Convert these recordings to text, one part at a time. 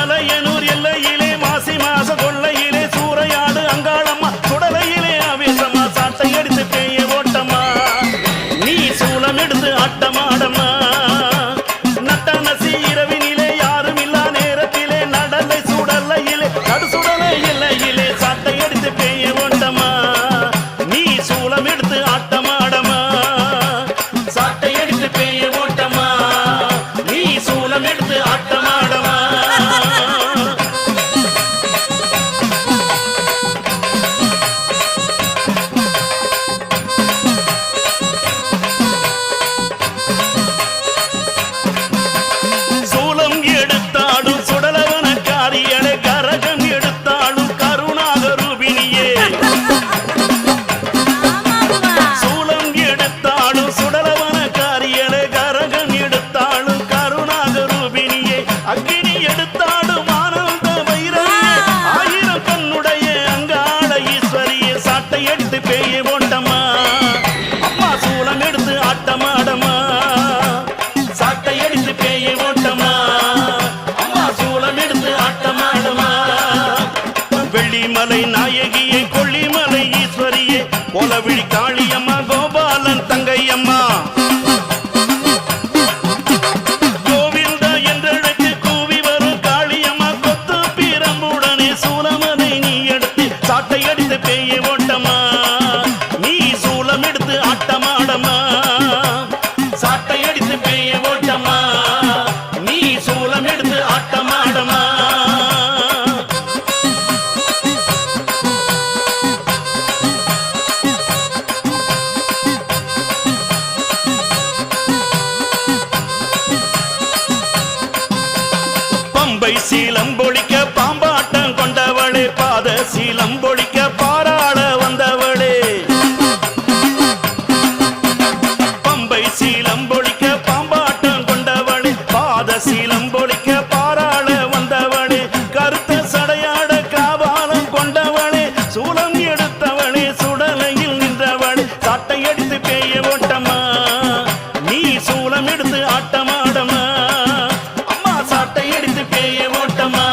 மலையனூர் எல்லையிலே மாசி மாச கொள்ளையிலே சூறையாடு அங்காளம்மா சுடலையிலே ஆவேசமா சாட்டை எடுத்து பேய ஓட்டம்மா நீ சூலம் எடுத்து ஆட்டமாடம்மா நட்டநசி இரவினிலே யாரும் இல்லா நேரத்திலே நடலை சுடலையிலே நடுசுடலை எல்லையிலே சாட்டை எடுத்து பேய ஓட்டம்மா நீ சூலம் எடுத்து ஆட்டமாடம்மா சாட்டை எடுத்து பேய ஓட்டம்மா நீ சூலம் எடுத்து ஆட்டமாடம்மா சூலம் எடுத்தாடும் சுடலவன காரியலை கரகம் எடுத்தாடும் கருணாக ரூபினியே சூலம் எடுத்தாடும் சுடலவன காரியலை கரகம் எடுத்தாடும் கருணாக ரூபினியே அக்கினி எடுத்தாடும் ஆனந்த வைரவியே ஆயிரம் கண்ணுடைய அங்காள ஈஸ்வரியே சாட்டை எடுத்து பேய ஓட்டம்மா அம்மா சூலம் எடுத்து ஆட்டமாடம்மா சாட்டை எடுத்து பேய ஓட்டம்மா அம்மா சூலம் எடுத்து ஆட்டமாடம்மா வெள்ளிமலை நாயகியே கொல்லிமலை ஈஸ்வரியே கோலவிழி காளியம்மா கோபாலன் தங்கையம்மா கோவிந்தா என்றழைத்து கூவி வரும் காளியம்மா கொத்து பிரம்புடனே சூலமனை நீ எடுத்து சாட்டை அடித்து பேய ஓட்டம்மா நீ சூலம் எடுத்து ஆட்டமாடம்மா சாட்டை அடித்து பேய ஓட்டம்மா நீ சூலம் எடுத்து ஆட்டமாடம்மா பம்பை சீலம்பொழிக்க பாம்பாட்டம் கொண்டவளே பாத சீலம்பொழிக்க பாராள வந்தவளே பம்பை சீலம்பொழிக்க பாம்பாட்டம் கொண்டவளே பாத சீலம்பொழிக்க பாராள வந்தவளே கருத்த சடையாட காவாலம் கொண்டவளே சூலம் எடுத்தவளே சுடலையில் நின்றவளே சாட்டை எடுத்து பேய ஓட்டம்மா நீ சூலம் எடுத்து ஆட்டமாடம்மா அம்மா சாட்டை எடுத்து பேய ஓட்டம்மா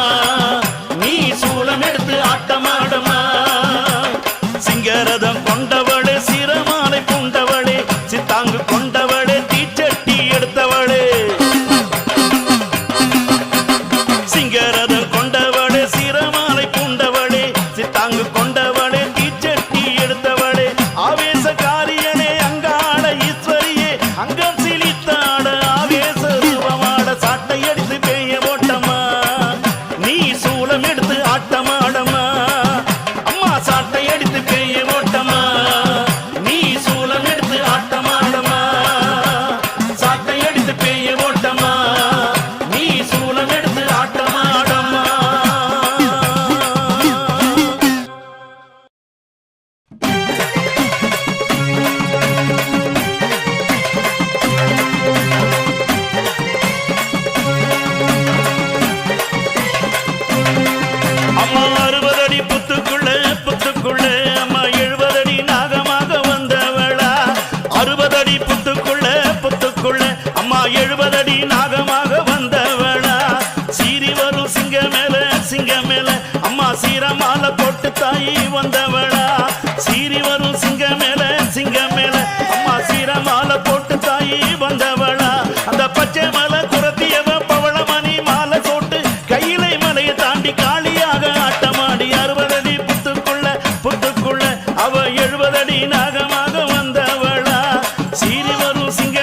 நீ சூலம் எடுத்து ஆட்டமாடம்மா சிங்கரதம் கொண்டவளே சிரமாலை பூண்டவளே சித்தாங்கு கொண்டவளே தீச்சட்டி எடுத்தவளே சிங்கரதம் கொண்டவளே சிரமாலை பூண்டவளே சித்தாங்கு கொண்டவளே தீச்சட்டி எடுத்தவளே ஆவேசகாரியனே அங்காள ஈஸ்வரியே அங்கம் சிலித்தாட ஆவேச ரூபமாட சாட்டை எடுத்து பேய ஓட்டம்மா நீ சூலம் எடுத்து ஆட்டமாடம்மா அம்மா சாட்டை எடுத்து பேய ஓட்டம்மா நீ சூலம் எடுத்து ஆட்டமாடம்மா சாட்டை எடுத்து பேய ஓட்டம்மா நீ சூலம் எடுத்து ஆட்டமாடம்மா அம்மா 60 அடி புத்துக்குள்ள அம்மா 70 அடி நாகமாக வந்தவளா 60 அடி புத்துக்குள்ள அம்மா 70 அடி நாகமாக வந்தவளா சீறி வரும் சிங்க மேல அம்மா சீரமால போட்டு தாயி வந்தவளா சீறி வரும் சிங்க மேல அம்மா சீரமால போட்டு தாயி வந்தவளா அந்த பச்சை மலை குரத்தியவ பவளமணி மாலை போட்டு கையிலை மலையை தாண்டி காளியாக ஆட்டமாடி 60 அடி புத்துக்குள்ள அவ 70 அடி நாகமாக வந்தவளா சீறி வரும் சிங்க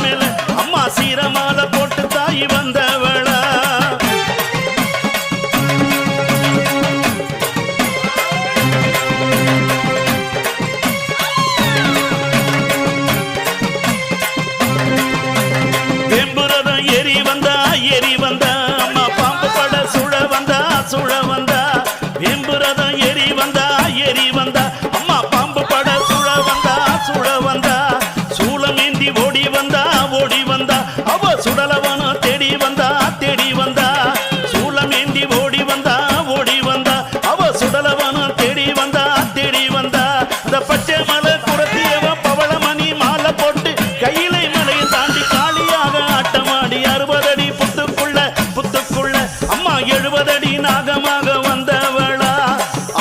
மேல அம்மா சீரமால போட்டு தாயி வந்தவளா எழுபதடி நாகமாக